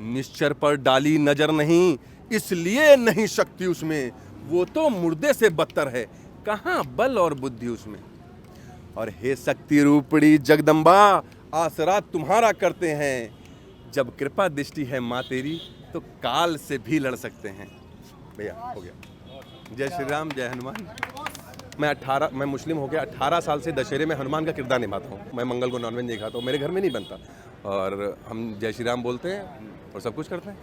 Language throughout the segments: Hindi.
निश्चर पर डाली नजर नहीं, इसलिए नहीं शक्ति उसमें, वो तो मुर्दे से बदतर है, कहाँ बल और बुद्धि उसमें। और हे शक्ति रूपड़ी जगदम्बा, आसरा तुम्हारा करते हैं, जब कृपा दृष्टि है माँ तेरी तो काल से भी लड़ सकते हैं। भैया हो गया। जय श्री राम, जय हनुमान। मैं मुस्लिम हो गया 18 साल से दशहरे में हनुमान का किरदार निभाता हूँ। मैं मंगल को नॉनवेज नहीं खाता हूँ, मेरे घर में नहीं बनता, और हम जय श्री राम बोलते हैं और सब कुछ करते हैं,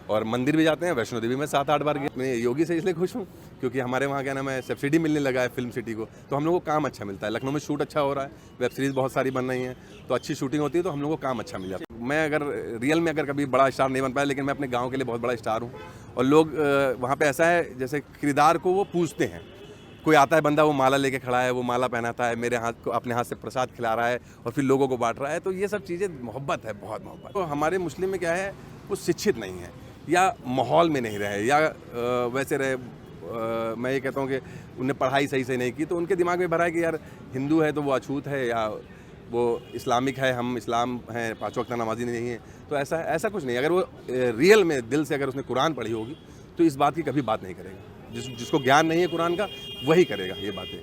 और मंदिर भी जाते हैं। वैष्णो देवी में 7-8 बार गए। मैं योगी से इसलिए खुश हूँ क्योंकि हमारे वहाँ क्या नाम है, सब्सिडी मिलने लगा है फिल्म सिटी को, तो हम लोगों को काम अच्छा मिलता है। लखनऊ में शूट अच्छा हो रहा है, वेब सीरीज़ बहुत सारी बन रही हैं, तो अच्छी शूटिंग होती है, तो हम लोगों को काम अच्छा मिल जाता है। मैं अगर रियल में अगर कभी बड़ा स्टार नहीं बन पाया, लेकिन मैं अपने गाँव के लिए बहुत बड़ा स्टार हूँ। और लोग वहाँ पर ऐसा है जैसे किरदार को वो पूछते हैं। कोई आता है बंदा, वो माला लेके खड़ा है, वो माला पहनाता है, मेरे हाथ को अपने हाथ से प्रसाद खिला रहा है और फिर लोगों को बांट रहा है, तो ये सब चीज़ें मोहब्बत है, बहुत मोहब्बत। तो हमारे मुस्लिम में क्या है, वो शिक्षित नहीं है या माहौल में नहीं रहे, या वैसे रहे। मैं ये कहता हूँ कि उन्हें पढ़ाई सही से नहीं की, तो उनके दिमाग में भरा है कि यार हिंदू है तो वो अछूत है, या वो इस्लामिक है, हम इस्लाम हैं, 5 वक्त नमाजी नहीं है। तो ऐसा कुछ नहीं। अगर वो रियल में दिल से अगर उसने कुरान पढ़ी होगी तो इस बात की कभी बात नहीं करेगा। जिसको ज्ञान नहीं है कुरान का वही करेगा ये बातें,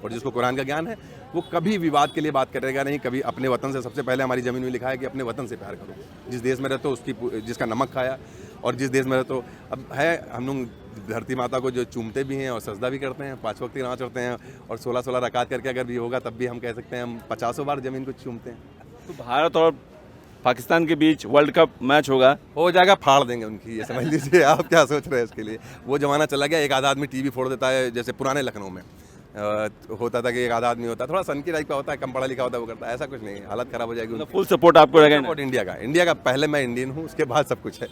और जिसको कुरान का ज्ञान है वो कभी विवाद के लिए बात करेगा नहीं। कभी अपने वतन से, सबसे पहले हमारी ज़मीन में लिखा है कि अपने वतन से प्यार करो। जिस देश में रहते हो उसकी, जिसका नमक खाया, और जिस देश में रहते हो, अब है हम लोग धरती माता को जो चूमते भी हैं और सजदा भी करते हैं, 5 वक्त की नमाज़ पढ़ते हैं, और 16-16 रकात करके अगर भी होगा तब भी हम कह सकते हैं हम 50 बार ज़मीन को चूमते हैं। तो भारत और पाकिस्तान के बीच वर्ल्ड कप मैच हो जाएगा, फाड़ देंगे उनकी, ये समझ लीजिए। आप क्या सोच रहे हैं इसके लिए? वो जमाना चला गया, एक आधा आदमी टीवी फोड़ देता है, जैसे पुराने लखनऊ में होता था कि एक आधा आदमी होता, थोड़ा सन की टाइप का होता है, कम पढ़ा लिखा होता है, वो करता है। ऐसा कुछ नहीं, हालत खराब हो जाएगी। फुल सपोर्ट आपको रहेगा? सपोर्ट इंडिया का। पहले मैं इंडियन हूँ, उसके बाद सब कुछ है।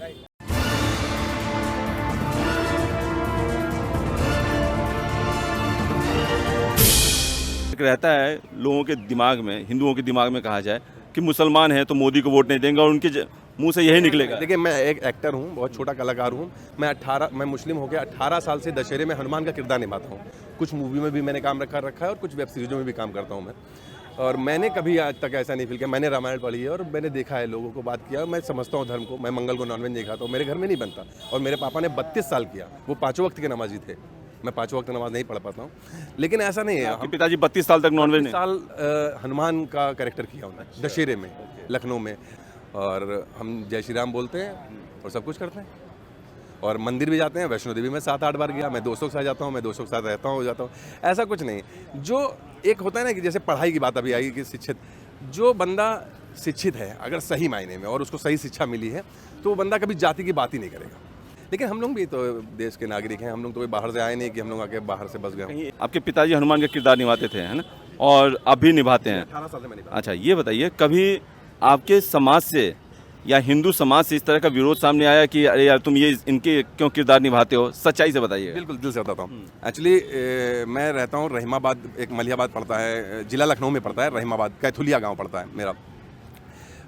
रहता है लोगों के दिमाग में, हिंदुओं के दिमाग में कहा जाए कि मुसलमान हैं तो मोदी को वोट नहीं देंगे, और उनके मुंह से यही निकलेगा। देखिए, मैं एक एक्टर हूँ, बहुत छोटा कलाकार हूँ। मैं मुस्लिम हो गया 18 साल से दशहरे में हनुमान का किरदार निभाता हूँ। कुछ मूवी में भी मैंने काम रखा है और कुछ वेब सीरीजों में भी काम करता हूँ मैं। और मैंने कभी आज तक ऐसा नहीं फील किया। मैंने रामायण पढ़ी है और मैंने देखा है, लोगों को बात किया। मैं समझता हूँ धर्म को। मैं मंगल को नॉनवेज नहीं खाता हूँ, मेरे घर में नहीं बनता। और मेरे पापा ने 32 साल किया, वो 5 वक्त के नमाजी थे। मैं 5 वक्त नमाज नहीं पढ़ पाता हूँ, लेकिन ऐसा नहीं है। आपके पिताजी 32 साल तक नॉनवेज नहीं? साल हनुमान का कैरेक्टर किया उन्होंने दशहरे में, लखनऊ में, और हम जय श्री राम बोलते हैं और सब कुछ करते हैं, और मंदिर भी जाते हैं। वैष्णो देवी में 7-8 बार गया। मैं दोस्तों के साथ जाता हूँ, मैं दोस्तों के साथ रहता हूँ, जाता हूँ। ऐसा कुछ नहीं। जो एक होता है ना कि जैसे पढ़ाई की बात अभी आई कि शिक्षित, जो बंदा शिक्षित है अगर सही मायने में और उसको सही शिक्षा मिली है, तो वो बंदा कभी जाति की बात ही नहीं करेगा। लेकिन हम लोग भी तो देश के नागरिक हैं, हम लोग तो कोई बाहर से आए नहीं कि हम लोग आके बाहर से बस गए। आपके पिताजी हनुमान का किरदार निभाते थे, है ना, और अब भी निभाते हैं? 18 साल से मैंने। अच्छा, ये बताइए, कभी आपके समाज से या हिंदू समाज से इस तरह का विरोध सामने आया कि अरे यार तुम ये इनके क्यों किरदार निभाते हो? सच्चाई से बताइए। बिल्कुल दिल से बताता हूँ। एक्चुअली मैं रहता हूँ रहीमाबाद, एक मलिहाबाद पड़ता है, जिला लखनऊ में पड़ता है। रहीमाबाद कैथुलिया गाँव पड़ता है मेरा।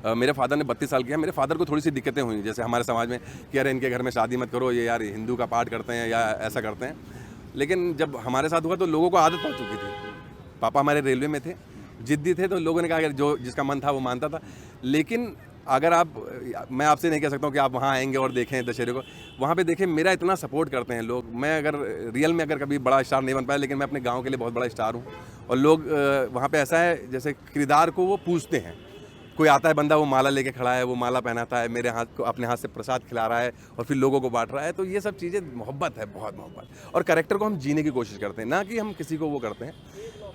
मेरे फादर ने 32 साल किया। मेरे फादर को थोड़ी सी दिक्कतें हुई, जैसे हमारे समाज में कि अरे इनके घर में शादी मत करो, ये यार हिंदू का पाठ करते हैं या ऐसा करते हैं। लेकिन जब हमारे साथ हुआ तो लोगों को आदत पड़ चुकी थी। पापा हमारे रेलवे में थे, जिद्दी थे, तो लोगों ने कहा कि जो जिसका मन था वो मानता था। लेकिन अगर मैं आपसे नहीं कह सकता हूँ कि आप वहाँ आएंगे और देखें दशहरे को, वहाँ पे देखें, मेरा इतना सपोर्ट करते हैं लोग। मैं अगर रियल में अगर कभी बड़ा स्टार नहीं बन पाया, लेकिन मैं अपने गाँव के लिए बहुत बड़ा स्टार हूँ। और लोग वहाँ पे ऐसा है जैसे किरदार को वो पूछते हैं। कोई आता है बंदा, वो माला लेके खड़ा है, वो माला पहनाता है, मेरे हाथ को अपने हाथ से प्रसाद खिला रहा है और फिर लोगों को बांट रहा है। तो ये सब चीज़ें मोहब्बत है, बहुत मोहब्बत। और कैरेक्टर को हम जीने की कोशिश करते हैं, ना कि हम किसी को वो करते हैं।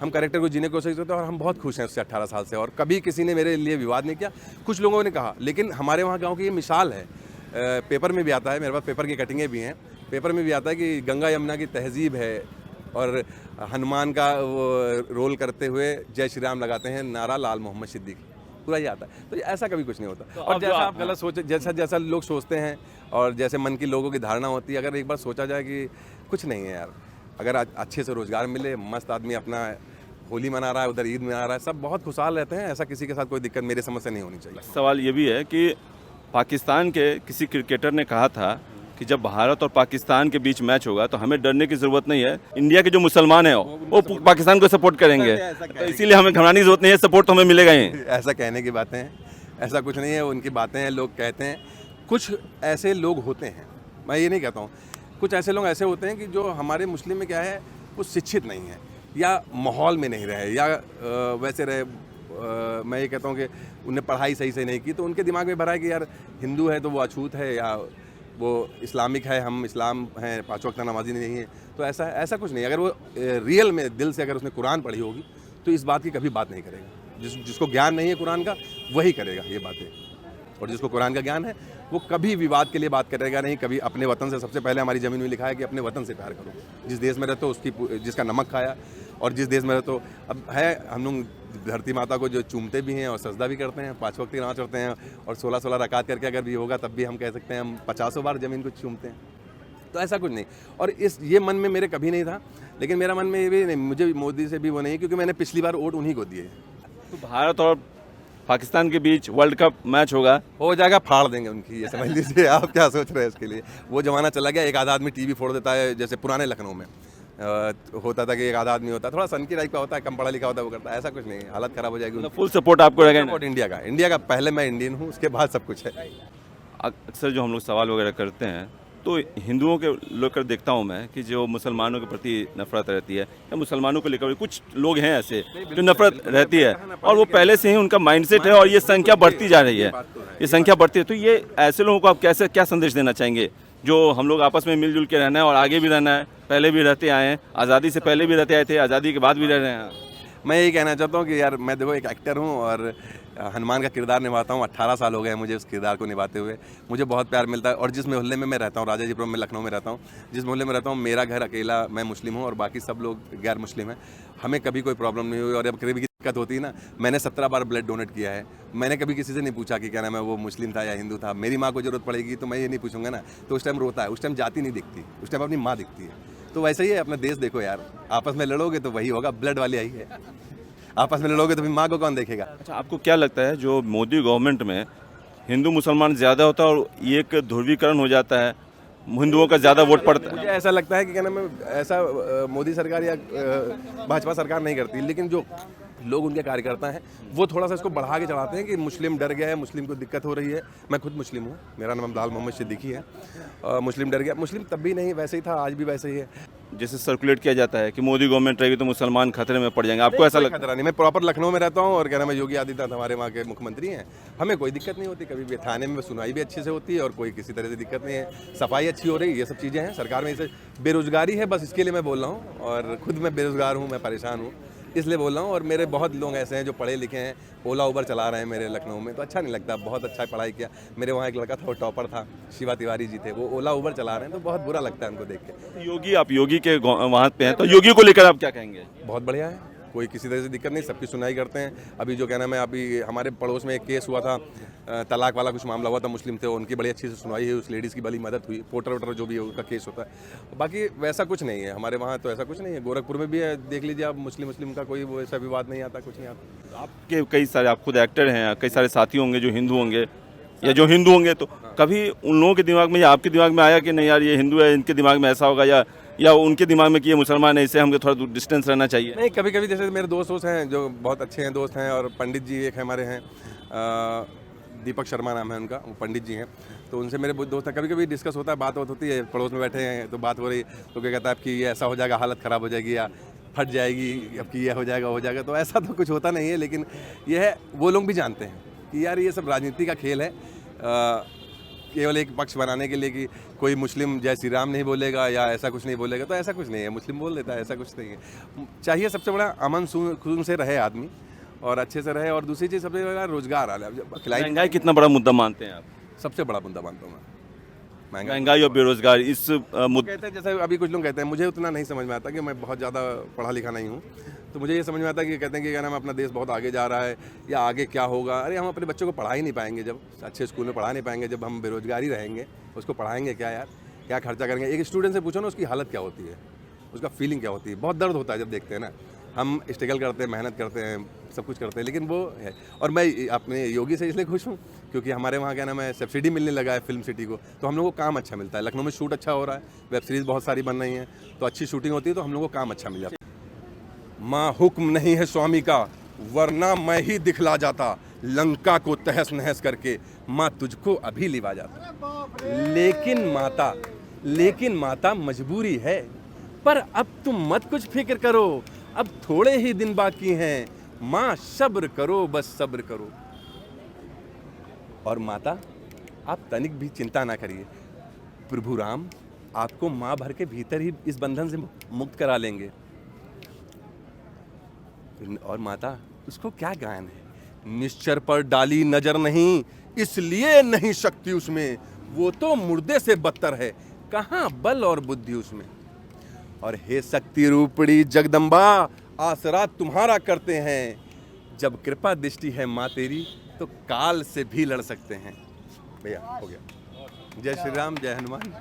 हम कैरेक्टर को जीने की कोशिश करते हैं और हम बहुत खुश हैं उससे 18 साल से। और कभी किसी ने मेरे लिए विवाद नहीं किया। कुछ लोगों ने कहा, लेकिन हमारे वहाँ गाँव की ये मिसाल है। पेपर में भी आता है, मेरे पास पेपर की कटिंगें भी हैं। पेपर में भी आता है कि गंगा यमुना की तहजीब है, और हनुमान का वो रोल करते हुए जय श्री राम लगाते हैं, नारा लाल मोहम्मद सिद्दीक, पूरा ये आता है। तो ऐसा कभी कुछ नहीं होता। तो और जैसा आप गलत सोच, जैसा लोग सोचते हैं और जैसे मन की लोगों की धारणा होती है, अगर एक बार सोचा जाए कि कुछ नहीं है यार, अगर अच्छे से रोजगार मिले, मस्त आदमी अपना होली मना रहा है, उधर ईद मना रहा है, सब बहुत खुशहाल रहते हैं। ऐसा किसी के साथ कोई दिक्कत मेरे समझ से नहीं होनी चाहिए। सवाल ये भी है कि पाकिस्तान के किसी क्रिकेटर ने कहा था कि जब भारत और पाकिस्तान के बीच मैच होगा तो हमें डरने की जरूरत नहीं है, इंडिया के जो मुसलमान हैं वो पाकिस्तान को सपोर्ट करेंगे, तो इसीलिए हमें घबराने की जरूरत नहीं है, सपोर्ट तो हमें मिलेगा ही। ऐसा कहने की बातें हैं, ऐसा कुछ नहीं है, उनकी बातें हैं, लोग कहते हैं। कुछ ऐसे लोग होते हैं, मैं ये नहीं कहता हूँ, कुछ ऐसे लोग ऐसे होते हैं कि जो हमारे मुस्लिम में क्या है, वो शिक्षित नहीं है या माहौल में नहीं रहे या वैसे रहे। मैं ये कहता हूँ कि उन्हें पढ़ाई सही से नहीं की, तो उनके दिमाग में भरा है कि यार हिंदू है तो वो अछूत है या वो इस्लामिक है, हम इस्लाम हैं, 5 वक्त नमाजी नहीं है। तो ऐसा कुछ नहीं। अगर वो रियल में दिल से अगर उसने कुरान पढ़ी होगी तो इस बात की कभी बात नहीं करेगा। जिसको ज्ञान नहीं है कुरान का वही करेगा ये बातें, और जिसको कुरान का ज्ञान है वो कभी विवाद के लिए बात करेगा नहीं। कभी अपने वतन से, सबसे पहले हमारी ज़मीन में लिखा है कि अपने वतन से प्यार करो। जिस देश में रहते हो उसकी, जिसका नमक खाया, और जिस देश में रहते हो, अब है हम लोग धरती माता को जो चूमते भी हैं और सजदा भी करते हैं, 5 वक्त की नमाज़ पढ़ते हैं, और 16-16 रकात करके अगर भी होगा तब भी हम कह सकते हैं हम 50 बार ज़मीन को चूमते हैं। तो ऐसा कुछ नहीं। और ये मन में मेरे कभी नहीं था, लेकिन मेरा मन में ये भी नहीं, मुझे मोदी से भी वो नहीं, क्योंकि मैंने पिछली बार वोट उन्हीं को दिए। तो भारत और पाकिस्तान के बीच वर्ल्ड कप मैच हो जाएगा, फाड़ देंगे उनकी, ये समझ लीजिए। आप क्या सोच रहे हैं इसके लिए? वो जमाना चला गया, एक आधा आदमी टीवी फोड़ देता है, जैसे पुराने लखनऊ में होता था कि एक आधा आदमी होता है, थोड़ा सनकी टाइप का होता है, कम पढ़ा लिखा होता है, वो करता है। ऐसा कुछ नहीं, हालत खराब हो जाएगी। फुल सपोर्ट आपको रहेगा? सपोर्ट इंडिया का। पहले मैं इंडियन हूँ, उसके बाद सब कुछ है। अक्सर जो हम लोग सवाल वगैरह करते हैं तो हिंदुओं के लेकर देखता हूं मैं कि जो मुसलमानों के प्रति नफरत रहती है, या मुसलमानों को लेकर कुछ लोग हैं ऐसे जो नफरत रहती है, और वो पहले से ही उनका माइंडसेट है, और ये संख्या बढ़ती जा रही है, ये संख्या बढ़ती है। तो ये ऐसे लोगों को आप कैसे, क्या संदेश देना चाहेंगे जो हम लोग आपस में मिलजुल के रहना है और आगे भी रहना है? पहले भी रहते आए हैं, आज़ादी से पहले भी रहते आए थे, आज़ादी के बाद भी रह रहे हैं। मैं यही कहना चाहता हूँ कि यार मैं देखो एक एक्टर हूँ और हनुमान का किरदार निभाता हूँ। 18 साल हो गए मुझे उस किरदार को निभाते हुए। मुझे बहुत प्यार मिलता है, और जिस मोहल्ले में मैं रहता हूँ, राजाजीपुरम में, लखनऊ में रहता हूँ, जिस मोहल्ले में रहता हूँ, मेरा घर अकेला, मैं मुस्लिम हूँ और बाकी सब लोग गैर मुस्लिम हैं। हमें कभी कोई प्रॉब्लम नहीं हुई, और अब कभी दिक्कत होती है ना, मैंने 17 बार ब्लड डोनेट किया है। मैंने कभी किसी से नहीं पूछा कि क्या नाम है, वो मुस्लिम था या हिंदू था। मेरी माँ को जरूरत पड़ेगी तो मैं ये नहीं पूछूंगा ना, तो उस टाइम रोता है, उस टाइम जाति नहीं दिखती, उस टाइम अपनी माँ दिखती है। तो वैसे ही है, अपना देश देखो यार, आपस में लड़ोगे तो वही होगा, ब्लड वाली आई है। आपस में लड़ोगे तो फिर माँ को कौन देखेगा? अच्छा, आपको क्या लगता है जो मोदी गवर्नमेंट में हिंदू मुसलमान ज़्यादा होता है और ये एक ध्रुवीकरण हो जाता है, हिंदुओं का ज़्यादा वोट पड़ता है? मुझे ऐसा लगता है कि क्या नाम है, ऐसा मोदी सरकार या भाजपा सरकार नहीं करती, लेकिन जो लोग उनके कार्यकर्ता हैं वो थोड़ा सा इसको बढ़ा के चढ़ाते हैं कि मुस्लिम डर गया है, मुस्लिम को दिक्कत हो रही है। मैं खुद मुस्लिम हूँ, मेरा नाम अब्दाल मोहम्मद सिद्दीकी है। मुस्लिम डर गया, मुस्लिम तब भी नहीं, वैसे ही था, आज भी वैसे ही है। जैसे सर्कुलेट किया जाता है कि मोदी गवर्नमेंट रहेगी तो मुसलमान खतरे में पड़ जाएंगे, आपको ऐसा लगता है? खतरा नहीं, मैं प्रॉपर लखनऊ में रहता हूँ और क्या नाम है, योगी आदित्यनाथ हमारे वहाँ के मुख्यमंत्री हैं। हमें कोई दिक्कत नहीं होती, कभी भी थाने में सुनवाई भी अच्छे से होती है और कोई किसी तरह से दिक्कत नहीं है। सफाई अच्छी हो रही है, ये सब चीज़ें हैं सरकार में। इसे बेरोजगारी है, बस इसके लिए मैं बोल रहा हूँ, और खुद मैं बेरोजगार हूँ, मैं परेशान हूँ, इसलिए बोल रहा हूँ। और मेरे बहुत लोग ऐसे हैं जो पढ़े लिखे हैं, ओला उबर चला रहे हैं मेरे लखनऊ में, तो अच्छा नहीं लगता। बहुत अच्छा पढ़ाई किया, मेरे वहाँ एक लड़का था, वो टॉपर था, शिवा तिवारी जी थे, वो ओला उबर चला रहे हैं, तो बहुत बुरा लगता है उनको देख के। योगी, आप योगी के वहाँ पे हैं, तो योगी को लेकर आप क्या कहेंगे? बहुत बढ़िया है, कोई किसी तरह से दिक्कत नहीं, सबकी सुनाई करते हैं। अभी जो क्या नाम है, अभी हमारे पड़ोस में एक केस हुआ था, तलाक वाला कुछ मामला हुआ था, मुस्लिम थे, उनकी बड़ी अच्छी से सुनवाई है, उस लेडीज़ की बड़ी मदद हुई, पोटर वोटर जो भी है उसका केस होता है। बाकी वैसा कुछ नहीं है हमारे वहाँ, तो ऐसा कुछ नहीं है। गोरखपुर में भी है, देख लीजिए आप, मुस्लिम का कोई वो ऐसा विवाद नहीं आता, कुछ नहीं आता। आपके कई सारे, आप खुद एक्टर हैं, कई सारे साथी होंगे जो हिंदू होंगे या जो हिंदू होंगे, तो कभी उन लोगों के दिमाग में या आपके दिमाग में आया कि नहीं यार ये हिंदू है, इनके दिमाग में ऐसा होगा, या उनके दिमाग में कि ये मुसलमान है, इससे हमको थोड़ा डिस्टेंस रहना चाहिए? नहीं, कभी कभी जैसे मेरे दोस्त हैं जो बहुत अच्छे हैं, दोस्त हैं, और पंडित जी एक हमारे हैं, दीपक शर्मा नाम है उनका, वो पंडित जी हैं, तो उनसे मेरे दोस्त हैं, कभी कभी डिस्कस होता है, बात होती है, पड़ोस में बैठे हैं तो बात हो रही, तो क्या कहता है आपकी ये ऐसा हो जाएगा, हालत ख़राब हो जाएगी, या फट जाएगी, आपकी ये हो जाएगा। तो ऐसा तो कुछ होता नहीं है, लेकिन ये है, वो लोग भी जानते हैं कि यार ये सब राजनीति का खेल है, केवल एक पक्ष बनाने के लिए कि कोई मुस्लिम जय श्री राम नहीं बोलेगा या ऐसा कुछ नहीं बोलेगा, तो ऐसा कुछ नहीं है। मुस्लिम बोल देता है, ऐसा कुछ नहीं है। चाहिए सबसे बड़ा अमन सुकून से रहे आदमी, और अच्छे से रहे, और दूसरी चीज़ सबसे बड़ा रोजगार आ रहा। महंगाई कितना बड़ा मुद्दा मानते हैं आप? सबसे बड़ा मुद्दा मानता हूँ मैं महंगाई और बेरोजगारी। इस कहते हैं, जैसे अभी कुछ लोग कहते हैं, मुझे उतना नहीं समझ में आता कि मैं बहुत ज़्यादा पढ़ा लिखा नहीं हूँ, तो मुझे ये समझ में आता है कि कहते हैं कि क्या नाम, अपना देश बहुत आगे जा रहा है या आगे क्या होगा। अरे हम अपने बच्चों को पढ़ा ही नहीं पाएंगे, जब अच्छे स्कूल में पढ़ा नहीं पाएंगे, जब हम बेरोजगारी रहेंगे, उसको पढ़ाएंगे क्या यार, क्या खर्चा करेंगे? एक स्टूडेंट से पूछो ना, उसकी हालत क्या होती है, उसका फीलिंग क्या होती है। बहुत दर्द होता है जब देखते हैं ना, हम स्ट्रगल करते हैं, मेहनत करते हैं, सब कुछ करते हैं, लेकिन वो है। और मैं अपने योगी से इसलिए खुश हूँ क्योंकि हमारे वहाँ क्या नाम है, सब्सिडी मिलने लगा है फिल्म सिटी को, तो हम लोगों को काम अच्छा मिलता है। लखनऊ में शूट अच्छा हो रहा है, वेब सीरीज़ बहुत सारी बन रही हैं, तो अच्छी शूटिंग होती है, तो हम लोगों को काम अच्छा मिल जाता है। माँ हुक्म नहीं है स्वामी का, वरना मैं ही दिखला जाता, लंका को तहस नहस करके माँ तुझको अभी लिवा जाता। लेकिन माता मजबूरी है। पर अब तुम मत कुछ फिक्र करो, अब थोड़े ही दिन बाकी हैं। माँ सब्र करो, बस सब्र करो। और माता आप तनिक भी चिंता ना करिए, प्रभु राम आपको माँ भर के भीतर ही इस बंधन से मुक्त करा लेंगे। और माता उसको क्या ज्ञान है, निश्चर पर डाली नजर नहीं, इसलिए नहीं शक्ति उसमें। वो तो मुर्दे से बदतर है, कहाँ बल और बुद्धि उसमें। और हे शक्ति रूपड़ी जगदम्बा, आसरा तुम्हारा करते हैं। जब कृपा दृष्टि है माँ तेरी, तो काल से भी लड़ सकते हैं। भैया हो गया। जय श्री राम, जय हनुमान।